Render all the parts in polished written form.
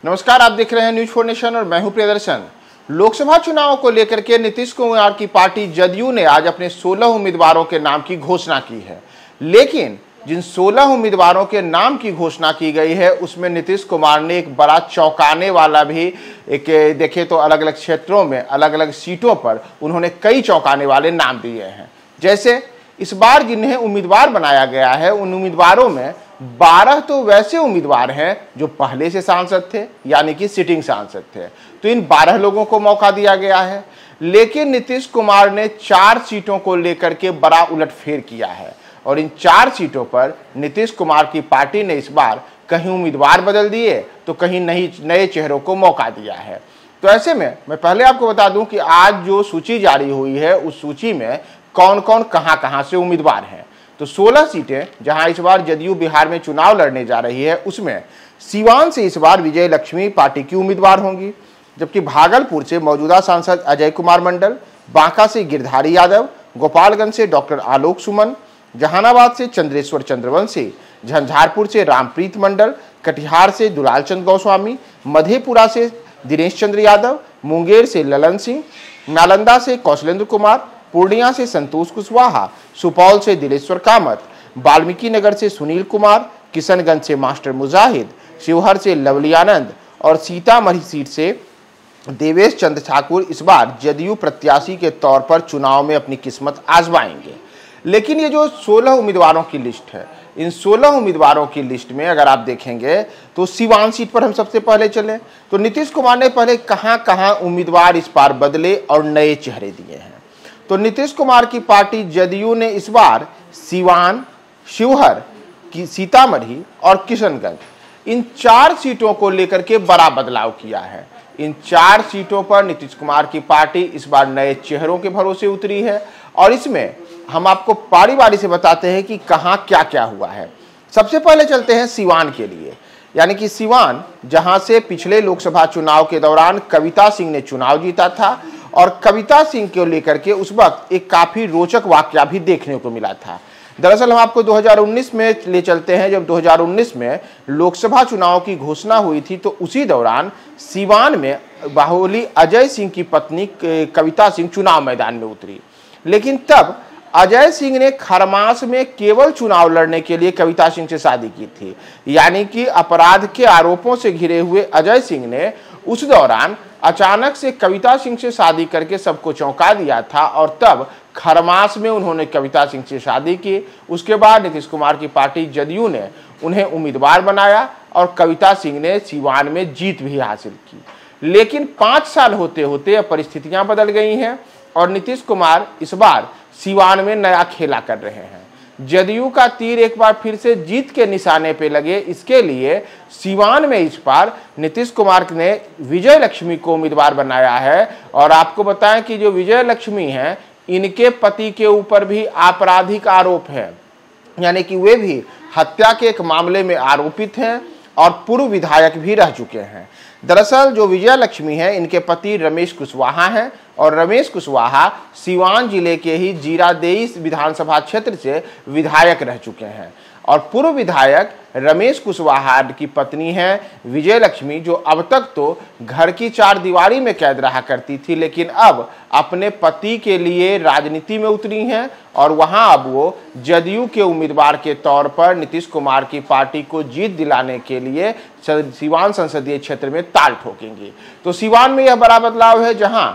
नमस्कार, आप देख रहे हैं न्यूज 4 नेशन और मैं हूं प्रियदर्शन। लोकसभा चुनाव को लेकर के नीतीश कुमार की पार्टी जदयू ने आज अपने 16 उम्मीदवारों के नाम की घोषणा की है। लेकिन जिन 16 उम्मीदवारों के नाम की घोषणा की गई है उसमें नीतीश कुमार ने एक बड़ा चौंकाने वाला भी एक देखे तो अलग अलग क्षेत्रों में अलग अलग सीटों पर उन्होंने कई चौंकाने वाले नाम दिए हैं। जैसे इस बार जिन्हें उम्मीदवार बनाया गया है उन उम्मीदवारों में 12 तो वैसे उम्मीदवार हैं जो पहले से सांसद थे, यानी कि सिटिंग सांसद थे, तो इन 12 लोगों को मौका दिया गया है। लेकिन नीतीश कुमार ने 4 सीटों को लेकर के बड़ा उलटफेर किया है और इन 4 सीटों पर नीतीश कुमार की पार्टी ने इस बार कहीं उम्मीदवार बदल दिए तो कहीं नए चेहरों को मौका दिया है। तो ऐसे में मैं पहले आपको बता दूं कि आज जो सूची जारी हुई है उस सूची में कौन कौन कहां से उम्मीदवार हैं। तो 16 सीटें जहां इस बार जदयू बिहार में चुनाव लड़ने जा रही है उसमें सीवान से इस बार विजय लक्ष्मी पार्टी की उम्मीदवार होंगी, जबकि भागलपुर से मौजूदा सांसद अजय कुमार मंडल, बांका से गिरधारी यादव, गोपालगंज से डॉक्टर आलोक सुमन, जहानाबाद से चंद्रेश्वर चंद्रवंशी, झंझारपुर से रामप्रीत मंडल, कटिहार से दुलाल चंद गोस्वामी, मधेपुरा से दिनेश चंद्र यादव, मुंगेर से ललन सिंह, नालंदा से कौशलेंद्र कुमार, पूर्णिया से संतोष कुशवाहा, सुपौल से दिलेश्वर कामत, वाल्मीकि नगर से सुनील कुमार, किशनगंज से मास्टर मुजाहिद, शिवहर से लवली आनंद और सीतामढ़ी सीट से देवेश चंद्र ठाकुर इस बार जदयू प्रत्याशी के तौर पर चुनाव में अपनी किस्मत आजमाएंगे। लेकिन ये जो 16 उम्मीदवारों की लिस्ट है, इन 16 उम्मीदवारों की लिस्ट में अगर आप देखेंगे तो सीवान सीट पर हम सबसे पहले चले तो नीतीश कुमार ने पहले कहां उम्मीदवार इस बार बदले और नए चेहरे दिए हैं। तो नीतीश कुमार की पार्टी जदयू ने इस बार सीवान, शिवहर, सीतामढ़ी और किशनगंज इन 4 सीटों को लेकर के बड़ा बदलाव किया है। इन 4 सीटों पर नीतीश कुमार की पार्टी इस बार नए चेहरों के भरोसे उतरी है और इसमें हम आपको बारी बारी से बताते हैं कि कहां क्या क्या हुआ है। सबसे पहले चलते हैं सीवान के लिए, यानी कि सीवान जहां से पिछले लोकसभा चुनाव के दौरान कविता सिंह ने चुनाव जीता था और कविता सिंह को लेकर के उस वक्त एक काफी रोचक वाकया भी देखने को मिला था। दरअसल हम आपको 2019 में ले चलते हैं, जब 2019 में लोकसभा चुनाव की घोषणा हुई थी तो उसी दौरान सीवान में बाहुबली अजय सिंह की पत्नी कविता सिंह चुनाव मैदान में उतरी। लेकिन तब अजय सिंह ने खरमास में केवल चुनाव लड़ने के लिए कविता सिंह से शादी की थी, यानी कि अपराध के आरोपों से घिरे हुए अजय सिंह ने उस दौरान अचानक से कविता सिंह से शादी करके सबको चौंका दिया था और तब खरमास में उन्होंने कविता सिंह से शादी की। उसके बाद नीतीश कुमार की पार्टी जदयू ने उन्हें उम्मीदवार बनाया और कविता सिंह ने सीवान में जीत भी हासिल की। लेकिन 5 साल होते होते अब परिस्थितियां बदल गई हैं और नीतीश कुमार इस बार सीवान में नया खेला कर रहे हैं। जदयू का तीर एक बार फिर से जीत के निशाने पे लगे, इसके लिए सीवान में इस बार नीतीश कुमार ने विजय लक्ष्मी को उम्मीदवार बनाया है। और आपको बताएं कि जो विजय लक्ष्मी हैं इनके पति के ऊपर भी आपराधिक आरोप है, यानी कि वे भी हत्या के एक मामले में आरोपित हैं और पूर्व विधायक भी रह चुके हैं। दरअसल जो विजय लक्ष्मी है इनके पति रमेश कुशवाहा हैं और रमेश कुशवाहा सीवान जिले के ही जीरादेई विधानसभा क्षेत्र से विधायक रह चुके हैं और पूर्व विधायक रमेश कुशवाहा की पत्नी है विजय लक्ष्मी, जो अब तक तो घर की 4 दीवारी में कैद रहा करती थी, लेकिन अब अपने पति के लिए राजनीति में उतरी हैं और वहां अब वो जदयू के उम्मीदवार के तौर पर नीतीश कुमार की पार्टी को जीत दिलाने के लिए सीवान संसदीय क्षेत्र में ताल ठोकेंगी। तो सीवान में यह बड़ा बदलाव है, जहां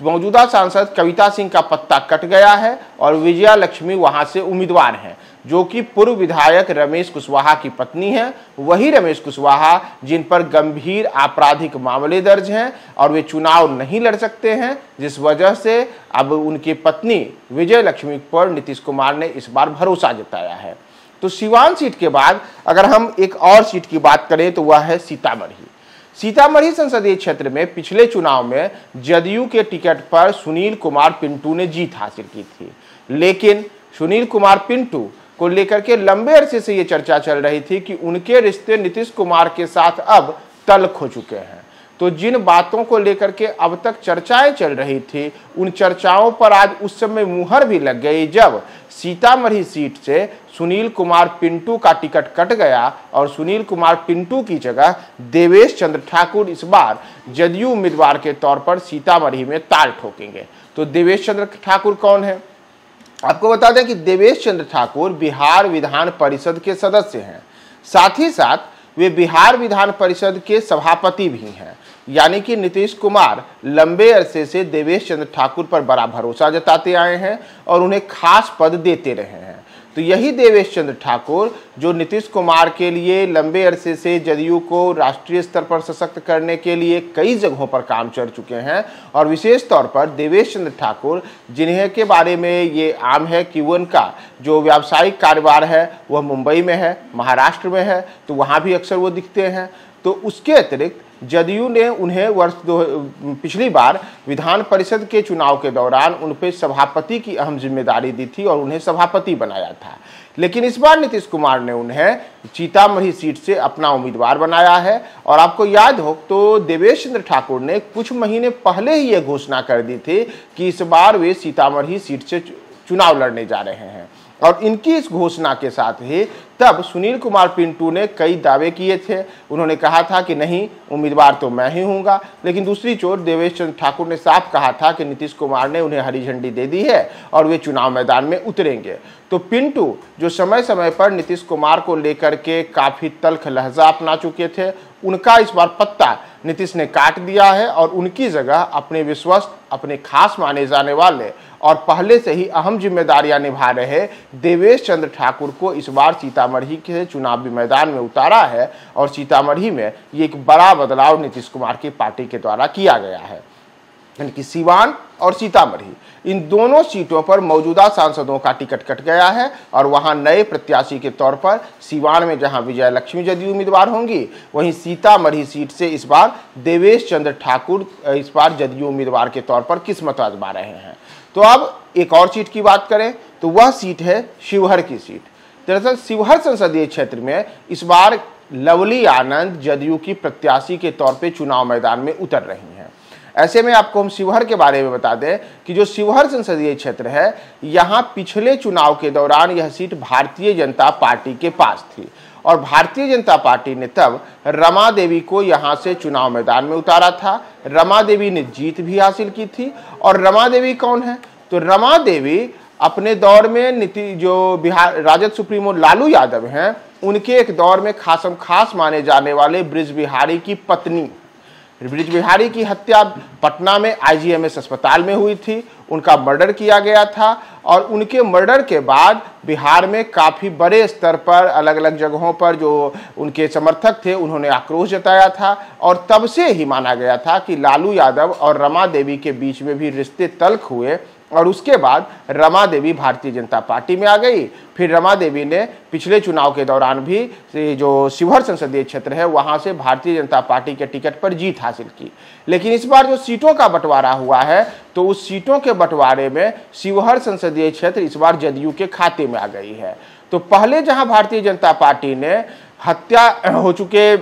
मौजूदा सांसद कविता सिंह का पत्ता कट गया है और विजया लक्ष्मी वहां से उम्मीदवार हैं, जो कि पूर्व विधायक रमेश कुशवाहा की पत्नी है। वही रमेश कुशवाहा जिन पर गंभीर आपराधिक मामले दर्ज हैं और वे चुनाव नहीं लड़ सकते हैं, जिस वजह से अब उनकी पत्नी विजय लक्ष्मी पर नीतीश कुमार ने इस बार भरोसा जताया है। तो सीवान सीट के बाद अगर हम एक और सीट की बात करें तो वह है सीतामढ़ी। सीतामढ़ी संसदीय क्षेत्र में पिछले चुनाव में जदयू के टिकट पर सुनील कुमार पिंटू ने जीत हासिल की थी, लेकिन सुनील कुमार पिंटू को लेकर के लंबे अरसे से ये चर्चा चल रही थी कि उनके रिश्ते नीतीश कुमार के साथ अब तल्ख हो चुके हैं। तो जिन बातों को लेकर के अब तक चर्चाएं चल रही थी, उन चर्चाओं पर आज उस समय मुहर भी लग गई जब सीतामढ़ी सीट से सुनील कुमार पिंटू का टिकट कट गया और सुनील कुमार पिंटू की जगह देवेश चंद्र ठाकुर इस बार जदयू उम्मीदवार के तौर पर सीतामढ़ी में ताल ठोकेंगे। तो देवेश चंद्र ठाकुर कौन है? आपको बता दें कि देवेश चंद्र ठाकुर बिहार विधान परिषद के सदस्य हैं, साथ ही साथ वे बिहार विधान परिषद के सभापति भी हैं। यानी कि नीतीश कुमार लंबे अरसे से देवेश चंद्र ठाकुर पर बड़ा भरोसा जताते आए हैं और उन्हें खास पद देते रहे हैं। तो यही देवेश चंद्र ठाकुर जो नीतीश कुमार के लिए लंबे अरसे से जदयू को राष्ट्रीय स्तर पर सशक्त करने के लिए कई जगहों पर काम कर चुके हैं, और विशेष तौर पर देवेश चंद्र ठाकुर जिन्हें के बारे में ये आम है कि उनका जो व्यावसायिक कारोबार है वह मुंबई में है, महाराष्ट्र में है, तो वहाँ भी अक्सर वो दिखते हैं। तो उसके अतिरिक्त जदयू ने उन्हें पिछली बार विधान परिषद के चुनाव के दौरान उन पर सभापति की अहम जिम्मेदारी दी थी और उन्हें सभापति बनाया था। लेकिन इस बार नीतीश कुमार ने उन्हें सीतामढ़ी सीट से अपना उम्मीदवार बनाया है। और आपको याद हो तो देवेश चंद्र ठाकुर ने कुछ महीने पहले ही ये घोषणा कर दी थी कि इस बार वे सीतामढ़ी सीट से चुनाव लड़ने जा रहे हैं। और इनकी इस घोषणा के साथ ही तब सुनील कुमार पिंटू ने कई दावे किए थे। उन्होंने कहा था कि नहीं, उम्मीदवार तो मैं ही हूँगा। लेकिन दूसरी ओर देवेश चंद्र ठाकुर ने साफ कहा था कि नीतीश कुमार ने उन्हें हरी झंडी दे दी है और वे चुनाव मैदान में उतरेंगे। तो पिंटू जो समय समय पर नीतीश कुमार को लेकर के काफ़ी तल्ख लहजा अपना चुके थे, उनका इस बार पत्ता नीतीश ने काट दिया है और उनकी जगह अपने विश्वस्त, अपने खास माने जाने वाले और पहले से ही अहम जिम्मेदारियां निभा रहे देवेश चंद्र ठाकुर को इस बार सीतामढ़ी के चुनावी मैदान में उतारा है। और सीतामढ़ी में ये एक बड़ा बदलाव नीतीश कुमार की पार्टी के द्वारा किया गया है। यानी कि सीवान और सीतामढ़ी इन दोनों सीटों पर मौजूदा सांसदों का टिकट कट गया है और वहां नए प्रत्याशी के तौर पर सीवान में जहां विजय लक्ष्मी जदयू उम्मीदवार होंगी, वहीं सीतामढ़ी सीट से इस बार देवेश चंद्र ठाकुर इस बार जदयू उम्मीदवार के तौर पर किस्मत आजमा रहे हैं। तो अब एक और सीट की बात करें तो वह सीट है शिवहर की सीट। दरअसल शिवहर संसदीय क्षेत्र में इस बार लवली आनंद जदयू की प्रत्याशी के तौर पर चुनाव मैदान में उतर रही हैं। ऐसे में आपको हम शिवहर के बारे में बता दें कि जो शिवहर संसदीय क्षेत्र है, यहाँ पिछले चुनाव के दौरान यह सीट भारतीय जनता पार्टी के पास थी और भारतीय जनता पार्टी ने तब रमा देवी को यहाँ से चुनाव मैदान में उतारा था। रमा देवी ने जीत भी हासिल की थी। और रमा देवी कौन है? तो रमा देवी अपने दौर में जो बिहार राजद सुप्रीमो लालू यादव हैं, उनके एक दौर में खास माने जाने वाले बृज बिहारी की पत्नी। बृज बिहारी की हत्या पटना में IGMS अस्पताल में हुई थी, उनका मर्डर किया गया था और उनके मर्डर के बाद बिहार में काफ़ी बड़े स्तर पर अलग अलग जगहों पर जो उनके समर्थक थे उन्होंने आक्रोश जताया था। और तब से ही माना गया था कि लालू यादव और रमा देवी के बीच में भी रिश्ते तल्ख हुए और उसके बाद रमा देवी भारतीय जनता पार्टी में आ गई। फिर रमा देवी ने पिछले चुनाव के दौरान भी जो शिवहर संसदीय क्षेत्र है वहां से भारतीय जनता पार्टी के टिकट पर जीत हासिल की। लेकिन इस बार जो सीटों का बंटवारा हुआ है तो उस सीटों के बंटवारे में शिवहर संसदीय क्षेत्र इस बार जदयू के खाते में आ गई है। तो पहले जहां भारतीय जनता पार्टी ने हत्या हो चुके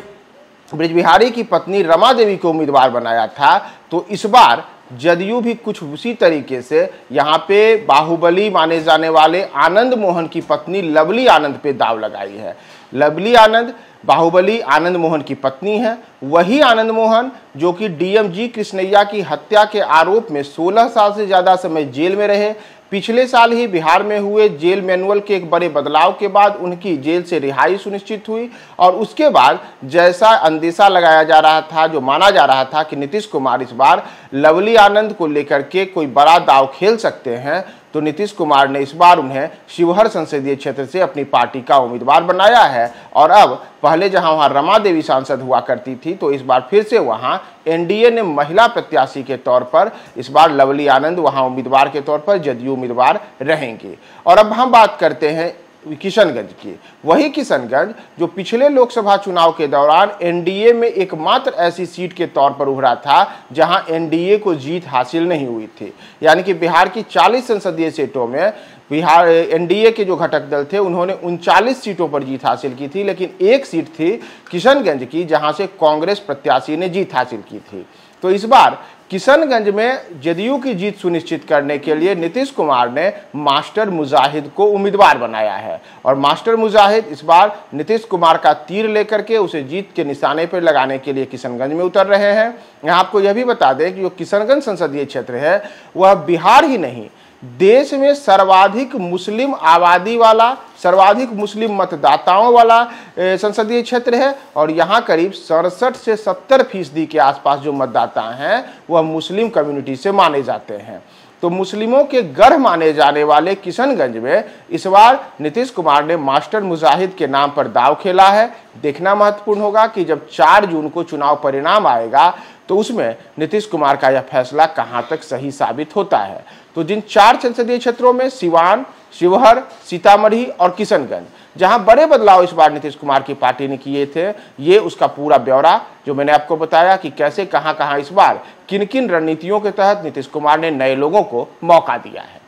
बृज बिहारी की पत्नी रमा देवी को उम्मीदवार बनाया था, तो इस बार जदयू भी कुछ उसी तरीके से यहाँ पे बाहुबली माने जाने वाले आनंद मोहन की पत्नी लवली आनंद पे दाव लगाई है। लवली आनंद बाहुबली आनंद मोहन की पत्नी है, वही आनंद मोहन जो कि DMG कृष्णैया की हत्या के आरोप में 16 साल से ज़्यादा समय जेल में रहे। पिछले साल ही बिहार में हुए जेल मैनुअल के एक बड़े बदलाव के बाद उनकी जेल से रिहाई सुनिश्चित हुई और उसके बाद जैसा अंदेशा लगाया जा रहा था, जो माना जा रहा था कि नीतीश कुमार इस बार लवली आनंद को लेकर के कोई बड़ा दांव खेल सकते हैं, तो नीतीश कुमार ने इस बार उन्हें शिवहर संसदीय क्षेत्र से अपनी पार्टी का उम्मीदवार बनाया है। और अब पहले जहां वहां रमा देवी सांसद हुआ करती थी, तो इस बार फिर से वहां NDA ने महिला प्रत्याशी के तौर पर इस बार लवली आनंद वहां उम्मीदवार के तौर पर जदयू उम्मीदवार रहेंगे। और अब हम बात करते हैं किशनगंज की। वही किशनगंज जो पिछले लोकसभा चुनाव के दौरान एनडीए में एकमात्र ऐसी सीट के तौर पर उभरा था जहां एनडीए को जीत हासिल नहीं हुई थी। यानी कि बिहार की 40 संसदीय सीटों में बिहार एनडीए के जो घटक दल थे उन्होंने 39 सीटों पर जीत हासिल की थी, लेकिन एक सीट थी किशनगंज की जहां से कांग्रेस प्रत्याशी ने जीत हासिल की थी। तो इस बार किशनगंज में जदयू की जीत सुनिश्चित करने के लिए नीतीश कुमार ने मास्टर मुजाहिद को उम्मीदवार बनाया है और मास्टर मुजाहिद इस बार नीतीश कुमार का तीर लेकर के उसे जीत के निशाने पर लगाने के लिए किशनगंज में उतर रहे हैं। यहाँ आपको यह भी बता दें कि जो किशनगंज संसदीय क्षेत्र है वह बिहार ही नहीं, देश में सर्वाधिक मुस्लिम आबादी वाला, सर्वाधिक मुस्लिम मतदाताओं वाला संसदीय क्षेत्र है और यहाँ करीब 67 से 70% के आसपास जो मतदाता हैं वह मुस्लिम कम्युनिटी से माने जाते हैं। तो मुस्लिमों के गढ़ माने जाने वाले किशनगंज में इस बार नीतीश कुमार ने मास्टर मुजाहिद के नाम पर दांव खेला है। देखना महत्वपूर्ण होगा कि जब 4 जून को चुनाव परिणाम आएगा तो उसमें नीतीश कुमार का यह फैसला कहां तक सही साबित होता है। तो जिन 4 संसदीय क्षेत्रों में सिवान, शिवहर, सीतामढ़ी और किशनगंज जहां बड़े बदलाव इस बार नीतीश कुमार की पार्टी ने किए थे, ये उसका पूरा ब्यौरा जो मैंने आपको बताया कि कैसे कहां-कहां इस बार किन किन रणनीतियों के तहत नीतीश कुमार ने नए लोगों को मौका दिया है।